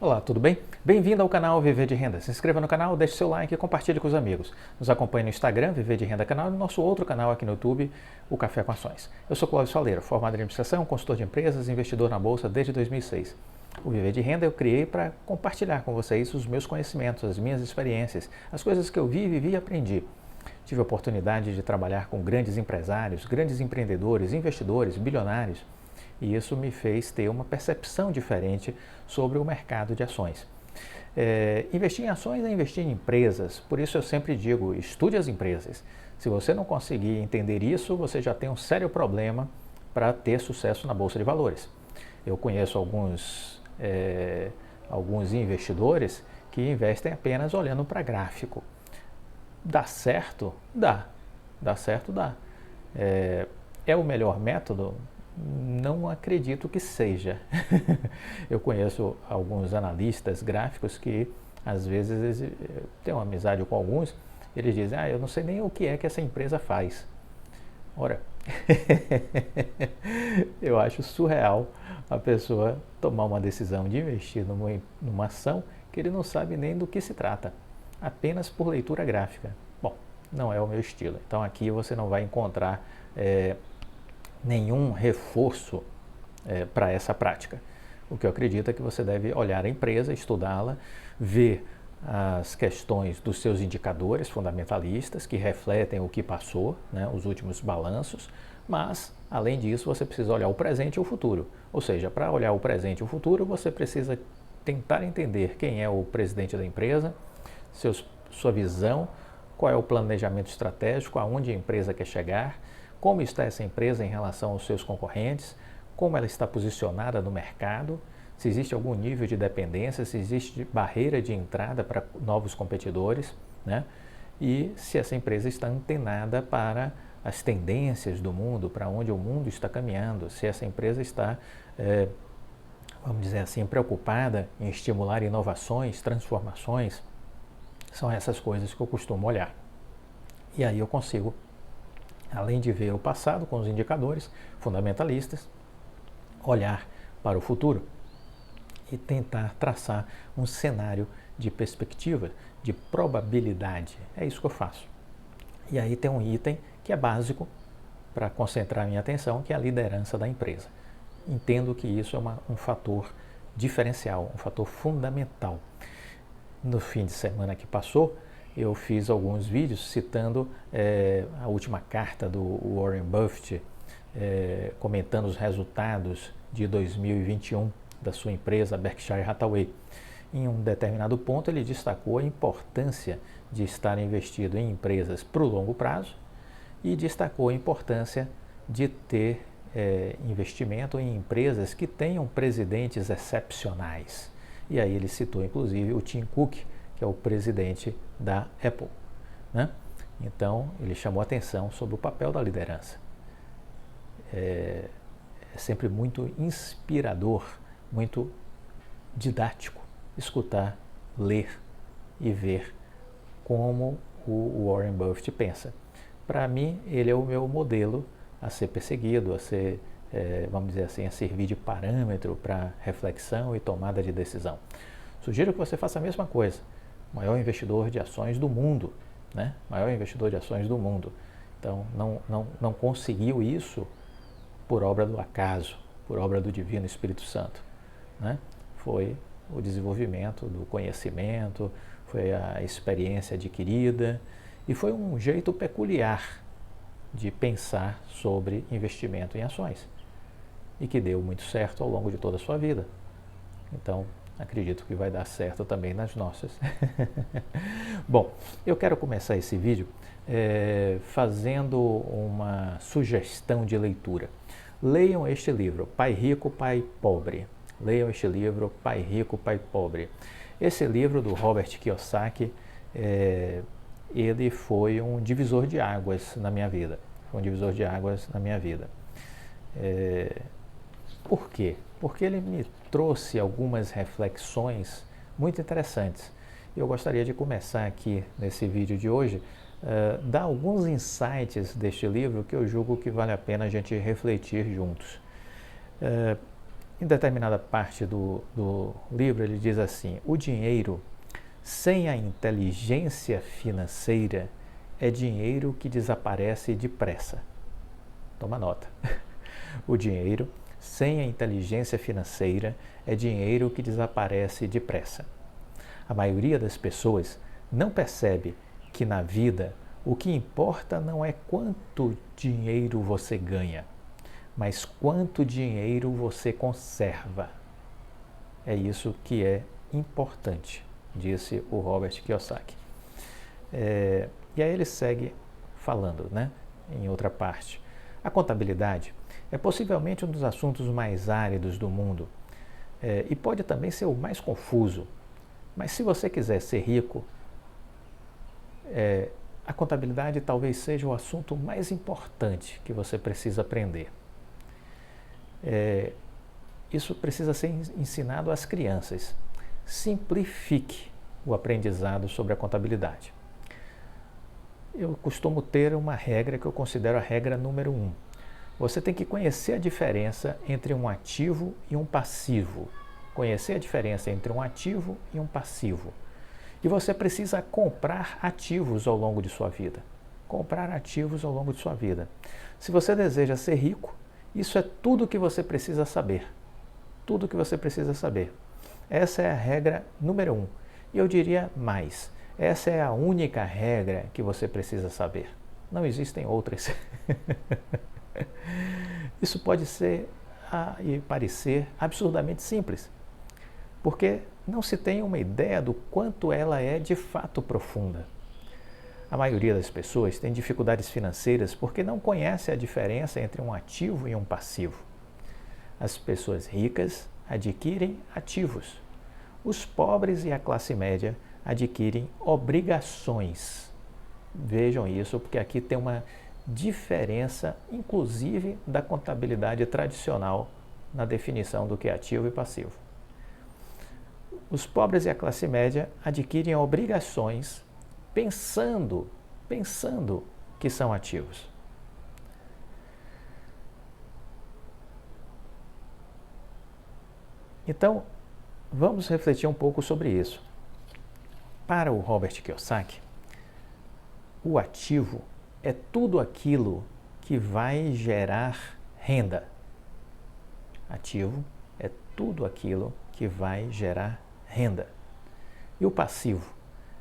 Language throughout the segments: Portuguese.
Olá, tudo bem? Bem-vindo ao canal Viver de Renda. Se inscreva no canal, deixe seu like e compartilhe com os amigos. Nos acompanhe no Instagram, Viver de Renda Canal, e no nosso outro canal aqui no YouTube, o Café com Ações. Eu sou Cláudio Soleiro, formado em administração, consultor de empresas e investidor na Bolsa desde 2006. O Viver de Renda eu criei para compartilhar com vocês os meus conhecimentos, as minhas experiências, as coisas que eu vi, vivi e aprendi. Tive a oportunidade de trabalhar com grandes empresários, grandes empreendedores, investidores, bilionários, e isso me fez ter uma percepção diferente sobre o mercado de ações. Investir em ações é investir em empresas, por isso eu sempre digo, estude as empresas. Se você não conseguir entender isso, você já tem um sério problema para ter sucesso na Bolsa de Valores. Eu conheço alguns investidores que investem apenas olhando para gráfico. Dá certo? Dá. Dá certo? Dá. É o melhor método? Não acredito que seja. Eu conheço alguns analistas gráficos que, às vezes, tenho uma amizade com alguns, eles dizem, eu não sei nem o que é que essa empresa faz. Ora, eu acho surreal a pessoa tomar uma decisão de investir numa ação que ele não sabe nem do que se trata, apenas por leitura gráfica. Bom, não é o meu estilo. Então aqui você não vai encontrar nenhum reforço para essa prática. O que eu acredito é que você deve olhar a empresa, estudá-la, ver as questões dos seus indicadores fundamentalistas que refletem o que passou, né, os últimos balanços, mas, além disso, você precisa olhar o presente e o futuro. Ou seja, para olhar o presente e o futuro, você precisa tentar entender quem é o presidente da empresa, sua visão, qual é o planejamento estratégico, aonde a empresa quer chegar, como está essa empresa em relação aos seus concorrentes, como ela está posicionada no mercado, se existe algum nível de dependência, se existe barreira de entrada para novos competidores, né? E se essa empresa está antenada para as tendências do mundo, para onde o mundo está caminhando, se essa empresa está, vamos dizer assim, preocupada em estimular inovações, transformações. São essas coisas que eu costumo olhar. E aí eu consigo, além de ver o passado com os indicadores fundamentalistas, olhar para o futuro e tentar traçar um cenário de perspectiva, de probabilidade. É isso que eu faço. E aí tem um item que é básico para concentrar minha atenção, que é a liderança da empresa. Entendo que isso é um fator diferencial, um fator fundamental. No fim de semana que passou, eu fiz alguns vídeos citando a última carta do Warren Buffett, comentando os resultados de 2021 da sua empresa Berkshire Hathaway. Em um determinado ponto, ele destacou a importância de estar investido em empresas para o longo prazo e destacou a importância de ter investimento em empresas que tenham presidentes excepcionais. E aí ele citou, inclusive, o Tim Cook, que é o presidente da Apple, né? Então, ele chamou a atenção sobre o papel da liderança. É sempre muito inspirador, muito didático escutar, ler e ver como o Warren Buffett pensa. Para mim, ele é o meu modelo a ser perseguido, a ser, vamos dizer assim, a servir de parâmetro para reflexão e tomada de decisão. Sugiro que você faça a mesma coisa. O maior investidor de ações do mundo, né? Maior investidor de ações do mundo. Então, não conseguiu isso por obra do acaso, por obra do Divino Espírito Santo, né? Foi o desenvolvimento do conhecimento, foi a experiência adquirida e foi um jeito peculiar de pensar sobre investimento em ações e que deu muito certo ao longo de toda a sua vida. Então, acredito que vai dar certo também nas nossas. Bom, eu quero começar esse vídeo fazendo uma sugestão de leitura. Leiam este livro, Pai Rico, Pai Pobre. Leiam este livro, Pai Rico, Pai Pobre. Esse livro do Robert Kiyosaki, ele foi um divisor de águas na minha vida. Foi um divisor de águas na minha vida. Por quê? Porque ele me trouxe algumas reflexões muito interessantes. Eu gostaria de começar aqui nesse vídeo de hoje, dar alguns insights deste livro que eu julgo que vale a pena a gente refletir juntos. em determinada parte do livro, ele diz assim: o dinheiro sem a inteligência financeira é dinheiro que desaparece depressa. Toma nota. O dinheiro sem a inteligência financeira é dinheiro que desaparece depressa. A maioria das pessoas não percebe que na vida o que importa não é quanto dinheiro você ganha, mas quanto dinheiro você conserva. É isso que é importante, disse o Robert Kiyosaki. E aí ele segue falando, né, em outra parte. A contabilidade é possivelmente um dos assuntos mais áridos do mundo e pode também ser o mais confuso. Mas se você quiser ser rico, a contabilidade talvez seja o assunto mais importante que você precisa aprender. Isso precisa ser ensinado às crianças. Simplifique o aprendizado sobre a contabilidade. Eu costumo ter uma regra que eu considero a regra número 1. Você tem que conhecer a diferença entre um ativo e um passivo. Conhecer a diferença entre um ativo e um passivo. E você precisa comprar ativos ao longo de sua vida. Comprar ativos ao longo de sua vida. Se você deseja ser rico, isso é tudo que você precisa saber. Tudo que você precisa saber. Essa é a regra número 1. E eu diria mais. Essa é a única regra que você precisa saber. Não existem outras. Isso pode ser e parecer absurdamente simples, porque não se tem uma ideia do quanto ela é de fato profunda. A maioria das pessoas tem dificuldades financeiras porque não conhece a diferença entre um ativo e um passivo. As pessoas ricas adquirem ativos. Os pobres e a classe média adquirem obrigações. Vejam isso, porque aqui tem uma diferença, inclusive, da contabilidade tradicional na definição do que é ativo e passivo. Os pobres e a classe média adquirem obrigações pensando que são ativos. Então, vamos refletir um pouco sobre isso. Para o Robert Kiyosaki, o ativo é tudo aquilo que vai gerar renda. Ativo é tudo aquilo que vai gerar renda. E o passivo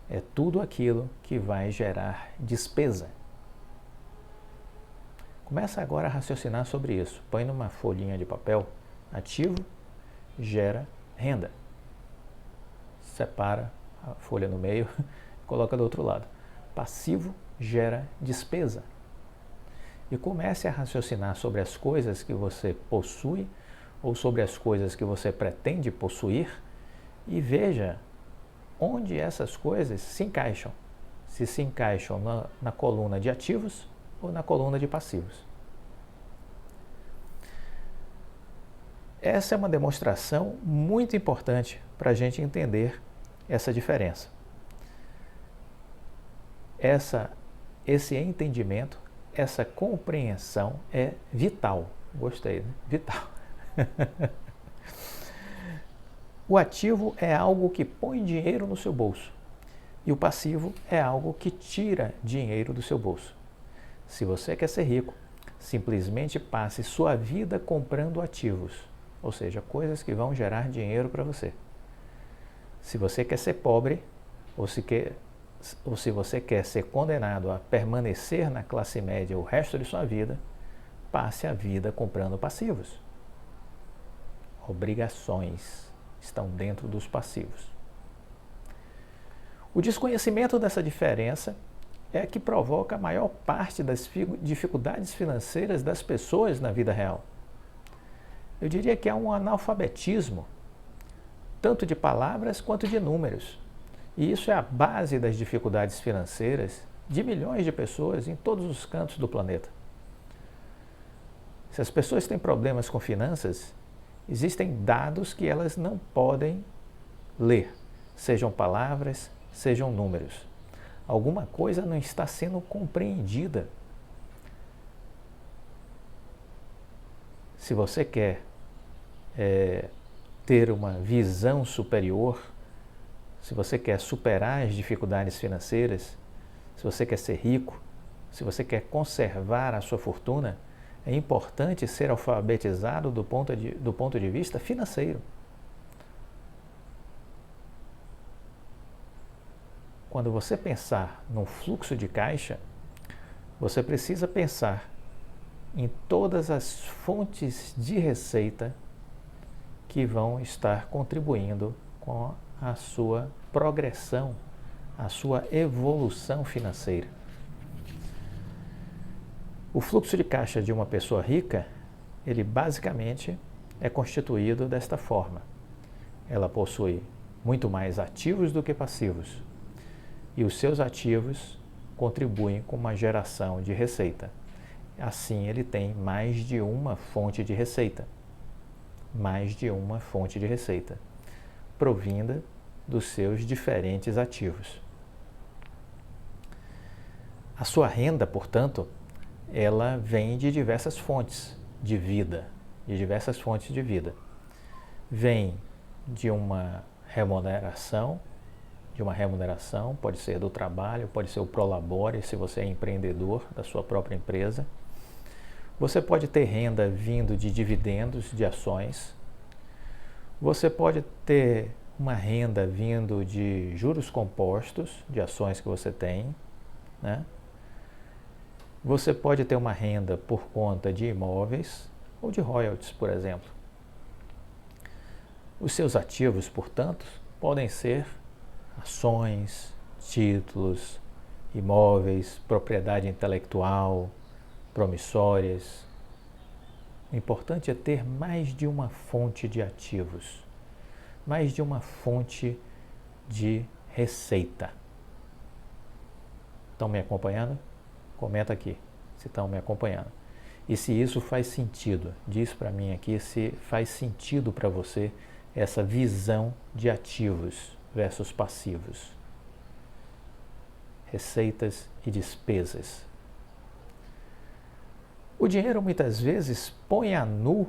é tudo aquilo que vai gerar despesa. Começa agora a raciocinar sobre isso. Põe numa folhinha de papel. Ativo gera renda. Separa a folha no meio e coloca do outro lado. Passivo gera despesa. E comece a raciocinar sobre as coisas que você possui ou sobre as coisas que você pretende possuir e veja onde essas coisas se encaixam. Se encaixam na coluna de ativos ou na coluna de passivos. Essa é uma demonstração muito importante para a gente entender essa diferença. Esse entendimento, essa compreensão é vital. Gostei, né? Vital. O ativo é algo que põe dinheiro no seu bolso e o passivo é algo que tira dinheiro do seu bolso. Se você quer ser rico, simplesmente passe sua vida comprando ativos, ou seja, coisas que vão gerar dinheiro para você. Se você quer ser pobre, ou se você quer ser condenado a permanecer na classe média o resto de sua vida, passe a vida comprando passivos. Obrigações estão dentro dos passivos. O desconhecimento dessa diferença é que provoca a maior parte das dificuldades financeiras das pessoas na vida real. Eu diria que há um analfabetismo, tanto de palavras quanto de números. E isso é a base das dificuldades financeiras de milhões de pessoas em todos os cantos do planeta. Se as pessoas têm problemas com finanças, existem dados que elas não podem ler, sejam palavras, sejam números. Alguma coisa não está sendo compreendida. Se você quer ter uma visão superior, se você quer superar as dificuldades financeiras, se você quer ser rico, se você quer conservar a sua fortuna, é importante ser alfabetizado do ponto de vista financeiro. Quando você pensar num fluxo de caixa, você precisa pensar em todas as fontes de receita que vão estar contribuindo com a sua progressão, a sua evolução financeira. O fluxo de caixa de uma pessoa rica, ele basicamente é constituído desta forma. Ela possui muito mais ativos do que passivos, e os seus ativos contribuem com uma geração de receita. Assim, ele tem mais de uma fonte de receita. Mais de uma fonte de receita, provinda dos seus diferentes ativos. A sua renda, portanto, ela vem de diversas fontes de vida, Vem de uma remuneração, pode ser do trabalho, pode ser o prolabore, se você é empreendedor da sua própria empresa. Você pode ter renda vindo de dividendos de ações. Você pode ter uma renda vindo de juros compostos de ações que você tem, né? Você pode ter uma renda por conta de imóveis ou de royalties, por exemplo. Os seus ativos, portanto, podem ser ações, títulos, imóveis, propriedade intelectual, promissórias. O importante é ter mais de uma fonte de ativos, mais de uma fonte de receita. Estão me acompanhando? Comenta aqui se estão me acompanhando. E se isso faz sentido, diz para mim aqui se faz sentido para você essa visão de ativos versus passivos, receitas e despesas. O dinheiro muitas vezes põe a nu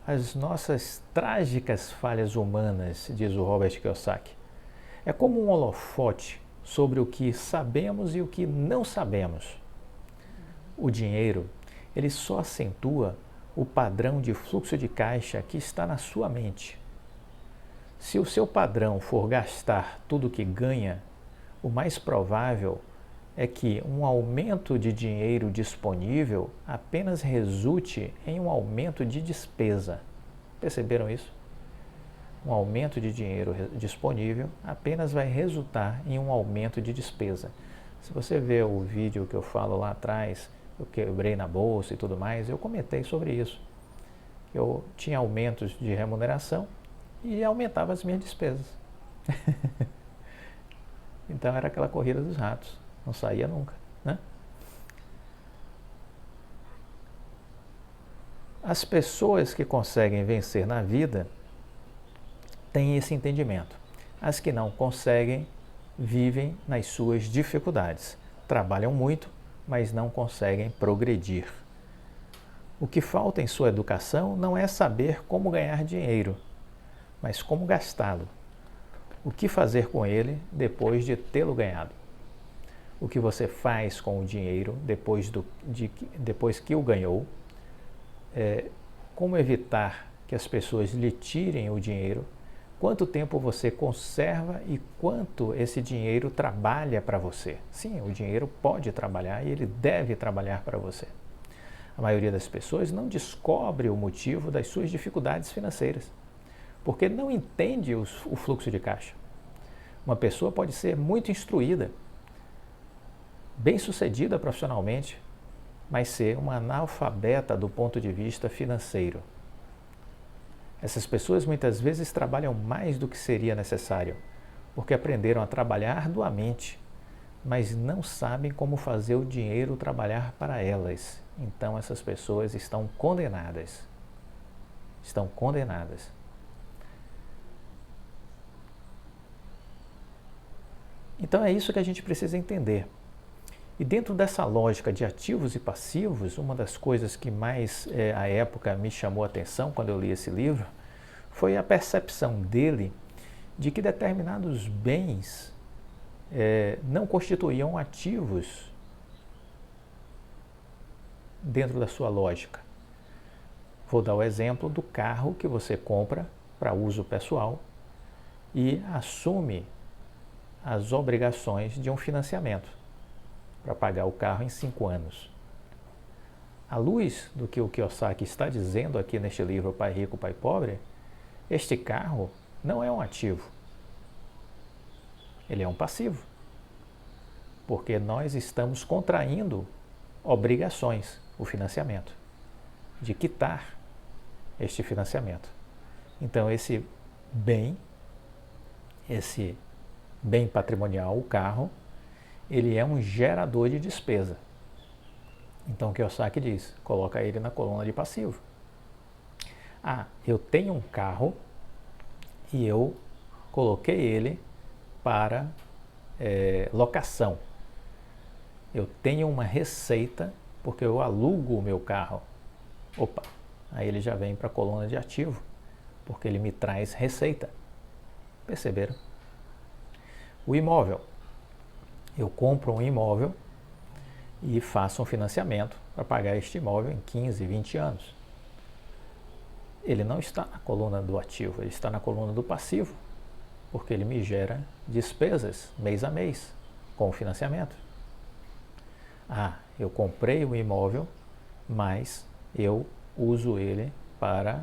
as nossas trágicas falhas humanas, diz o Robert Kiyosaki. É como um holofote sobre o que sabemos e o que não sabemos. O dinheiro, ele só acentua o padrão de fluxo de caixa que está na sua mente. Se o seu padrão for gastar tudo que ganha, o mais provável é que um aumento de dinheiro disponível apenas resulte em um aumento de despesa. Perceberam isso? Um aumento de dinheiro disponível apenas vai resultar em um aumento de despesa. Se você ver o vídeo que eu falo lá atrás, eu quebrei na bolsa e tudo mais, eu comentei sobre isso. Eu tinha aumentos de remuneração e aumentava as minhas despesas. Então era aquela corrida dos ratos, não saía nunca, né? As pessoas que conseguem vencer na vida têm esse entendimento. As que não conseguem vivem nas suas dificuldades, trabalham muito, mas não conseguem progredir. O que falta em sua educação não é saber como ganhar dinheiro, mas como gastá-lo. O que fazer com ele depois de tê-lo ganhado? O que você faz com o dinheiro depois que o ganhou? Como evitar que as pessoas lhe tirem o dinheiro? Quanto tempo você conserva e quanto esse dinheiro trabalha para você? Sim, o dinheiro pode trabalhar e ele deve trabalhar para você. A maioria das pessoas não descobre o motivo das suas dificuldades financeiras, porque não entende o fluxo de caixa. Uma pessoa pode ser muito instruída, bem-sucedida profissionalmente, mas ser uma analfabeta do ponto de vista financeiro. Essas pessoas muitas vezes trabalham mais do que seria necessário, porque aprenderam a trabalhar arduamente, mas não sabem como fazer o dinheiro trabalhar para elas. Então essas pessoas estão condenadas. Estão condenadas. Então é isso que a gente precisa entender. E dentro dessa lógica de ativos e passivos, uma das coisas que mais à época me chamou a atenção quando eu li esse livro foi a percepção dele de que determinados bens não constituíam ativos dentro da sua lógica. Vou dar o exemplo do carro que você compra para uso pessoal e assume as obrigações de um financiamento para pagar o carro em 5 anos. À luz do que o Kiyosaki está dizendo aqui neste livro Pai Rico, Pai Pobre, este carro não é um ativo, ele é um passivo, porque nós estamos contraindo obrigações, o financiamento, de quitar este financiamento. Então esse bem patrimonial, o carro, ele é um gerador de despesa. Então o Kiyosaki diz, coloca ele na coluna de passivo. Ah, eu tenho um carro e eu coloquei ele para locação. Eu tenho uma receita porque eu alugo o meu carro. Opa, aí ele já vem para a coluna de ativo, porque ele me traz receita. Perceberam? O imóvel. Eu compro um imóvel e faço um financiamento para pagar este imóvel em 15, 20 anos. Ele não está na coluna do ativo, ele está na coluna do passivo, porque ele me gera despesas mês a mês com o financiamento. Ah, eu comprei o imóvel, mas eu uso ele para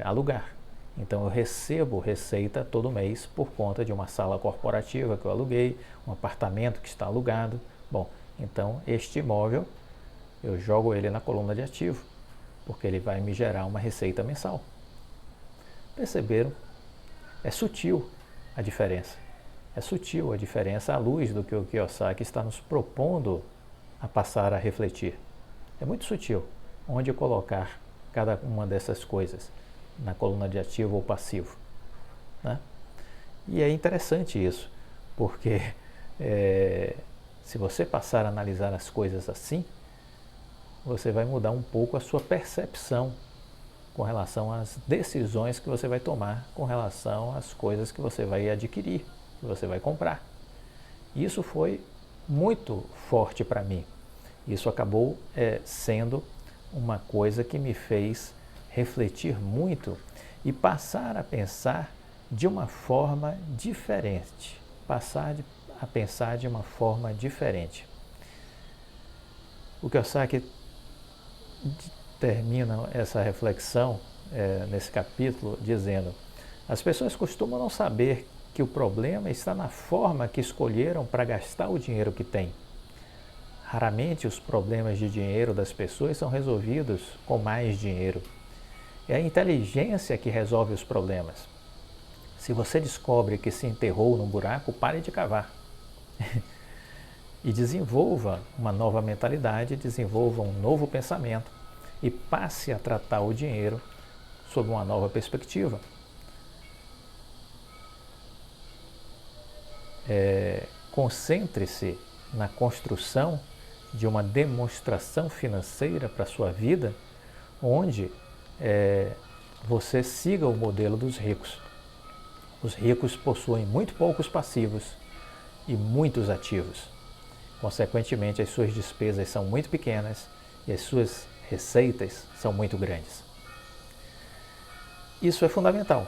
alugar. Então eu recebo receita todo mês por conta de uma sala corporativa que eu aluguei, um apartamento que está alugado. Bom, então este imóvel eu jogo ele na coluna de ativo, porque ele vai me gerar uma receita mensal. Perceberam? É sutil a diferença. É sutil a diferença à luz do que o Kiyosaki está nos propondo a passar a refletir. É muito sutil onde colocar cada uma dessas coisas na coluna de ativo ou passivo, né? E é interessante isso, porque se você passar a analisar as coisas assim, você vai mudar um pouco a sua percepção com relação às decisões que você vai tomar, com relação às coisas que você vai adquirir, que você vai comprar. Isso foi muito forte para mim. Isso acabou sendo uma coisa que me fez refletir muito e passar a pensar de uma forma diferente. A pensar de uma forma diferente. O Kiyosaki termina essa reflexão nesse capítulo dizendo: as pessoas costumam não saber que o problema está na forma que escolheram para gastar o dinheiro que têm. Raramente os problemas de dinheiro das pessoas são resolvidos com mais dinheiro. É a inteligência que resolve os problemas. Se você descobre que se enterrou num buraco, pare de cavar. E desenvolva uma nova mentalidade, desenvolva um novo pensamento e passe a tratar o dinheiro sob uma nova perspectiva. Concentre-se na construção de uma demonstração financeira para a sua vida, onde você siga o modelo dos ricos. Os ricos possuem muito poucos passivos e muitos ativos. Consequentemente, as suas despesas são muito pequenas e as suas receitas são muito grandes. Isso é fundamental.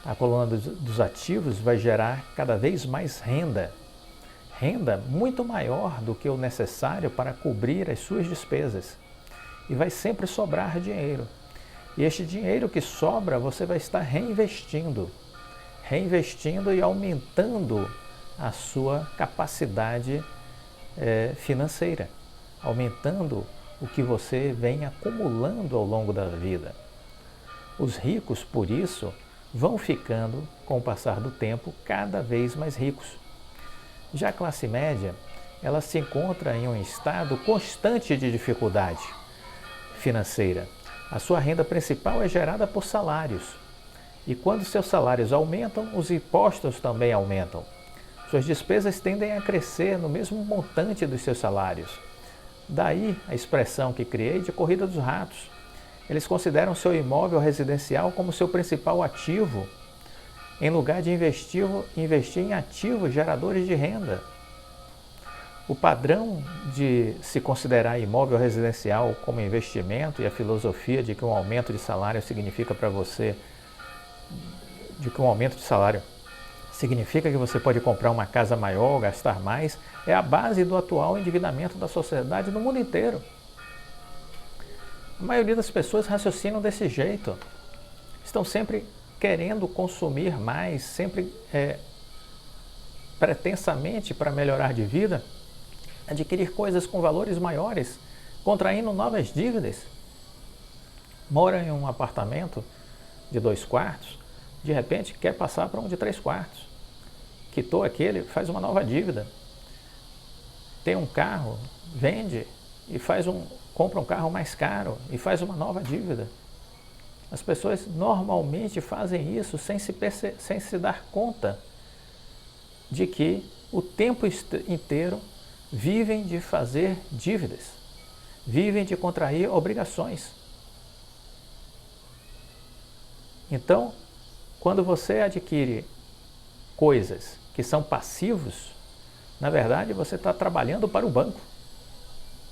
A coluna dos ativos vai gerar cada vez mais renda muito maior do que o necessário para cobrir as suas despesas. E vai sempre sobrar dinheiro. E este dinheiro que sobra, você vai estar reinvestindo e aumentando a sua capacidade financeira, aumentando o que você vem acumulando ao longo da vida. Os ricos, por isso, vão ficando, com o passar do tempo, cada vez mais ricos. Já a classe média, ela se encontra em um estado constante de dificuldade financeira. A sua renda principal é gerada por salários. E quando seus salários aumentam, os impostos também aumentam. Suas despesas tendem a crescer no mesmo montante dos seus salários. Daí a expressão que criei de corrida dos ratos. Eles consideram seu imóvel residencial como seu principal ativo, em lugar de investir em ativos geradores de renda. O padrão de se considerar imóvel residencial como investimento e a filosofia de que um aumento de salário significa para você, de que um aumento de salário significa que você pode comprar uma casa maior, gastar mais, é a base do atual endividamento da sociedade no mundo inteiro. A maioria das pessoas raciocinam desse jeito. Estão sempre querendo consumir mais, sempre pretensamente para melhorar de vida, adquirir coisas com valores maiores, contraindo novas dívidas. Mora em um apartamento de 2 quartos, de repente quer passar para um de 3 quartos. Quitou aquele, faz uma nova dívida. Tem um carro, vende e compra um carro mais caro e faz uma nova dívida. As pessoas normalmente fazem isso sem se dar conta de que o tempo inteiro vivem de fazer dívidas, vivem de contrair obrigações. Então, quando você adquire coisas que são passivos, na verdade você está trabalhando para o banco,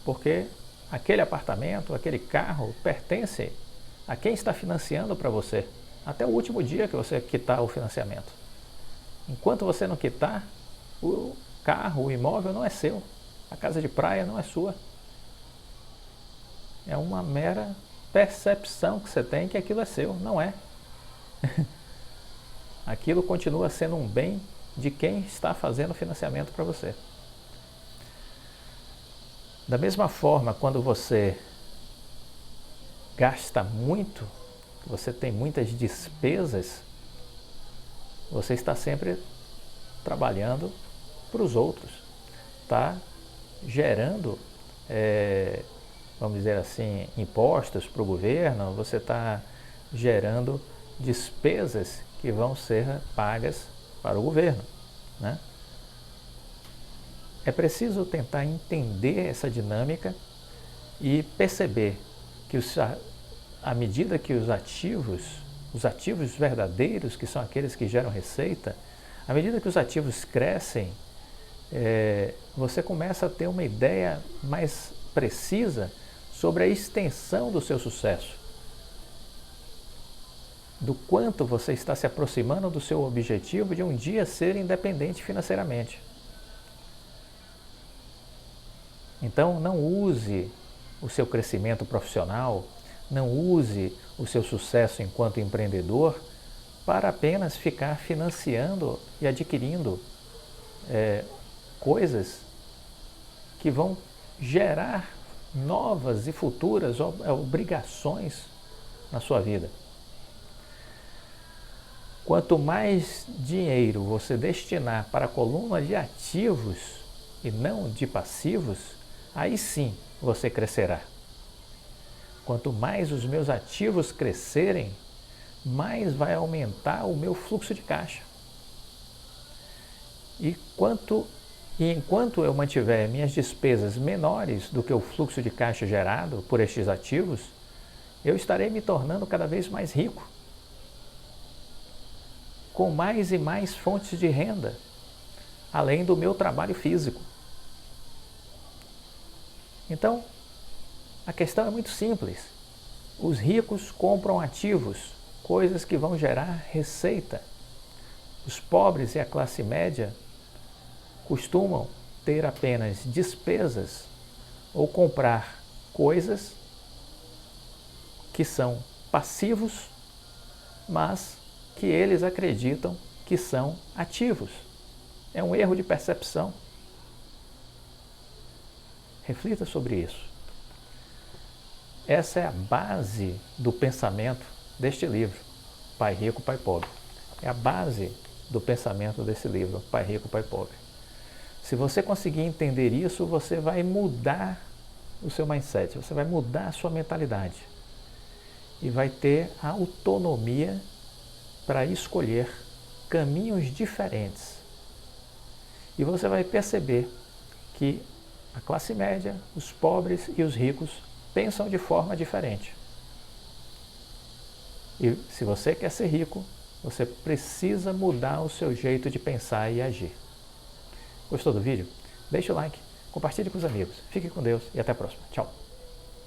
porque aquele apartamento, aquele carro pertence a quem está financiando para você, até o último dia que você quitar o financiamento. Enquanto você não quitar, o carro, o imóvel não é seu, a casa de praia não é sua. É uma mera percepção que você tem que aquilo é seu, não é. Aquilo continua sendo um bem de quem está fazendo o financiamento para você. Da mesma forma, quando você gasta muito, você tem muitas despesas, você está sempre trabalhando para os outros, está gerando, vamos dizer assim, impostos para o governo, você está gerando despesas que vão ser pagas para o governo, né? É preciso tentar entender essa dinâmica e perceber que à medida que os ativos verdadeiros, que são aqueles que geram receita, à medida que os ativos crescem, você começa a ter uma ideia mais precisa sobre a extensão do seu sucesso, do quanto você está se aproximando do seu objetivo de um dia ser independente financeiramente. Então, não use o seu crescimento profissional, não use o seu sucesso enquanto empreendedor para apenas ficar financiando e adquirindo coisas que vão gerar novas e futuras obrigações na sua vida. Quanto mais dinheiro você destinar para a coluna de ativos e não de passivos, aí sim você crescerá. Quanto mais os meus ativos crescerem, mais vai aumentar o meu fluxo de caixa. E enquanto eu mantiver minhas despesas menores do que o fluxo de caixa gerado por estes ativos, eu estarei me tornando cada vez mais rico, com mais e mais fontes de renda, além do meu trabalho físico. Então, a questão é muito simples. Os ricos compram ativos, coisas que vão gerar receita. Os pobres e a classe média costumam ter apenas despesas ou comprar coisas que são passivos, mas que eles acreditam que são ativos. É um erro de percepção. Reflita sobre isso. Essa é a base do pensamento deste livro, Pai Rico, Pai Pobre. É a base do pensamento desse livro, Pai Rico, Pai Pobre. Se você conseguir entender isso, você vai mudar o seu mindset, você vai mudar a sua mentalidade e vai ter a autonomia para escolher caminhos diferentes. E você vai perceber que a classe média, os pobres e os ricos pensam de forma diferente. E se você quer ser rico, você precisa mudar o seu jeito de pensar e agir. Gostou do vídeo? Deixe o like, compartilhe com os amigos. Fique com Deus e até a próxima. Tchau!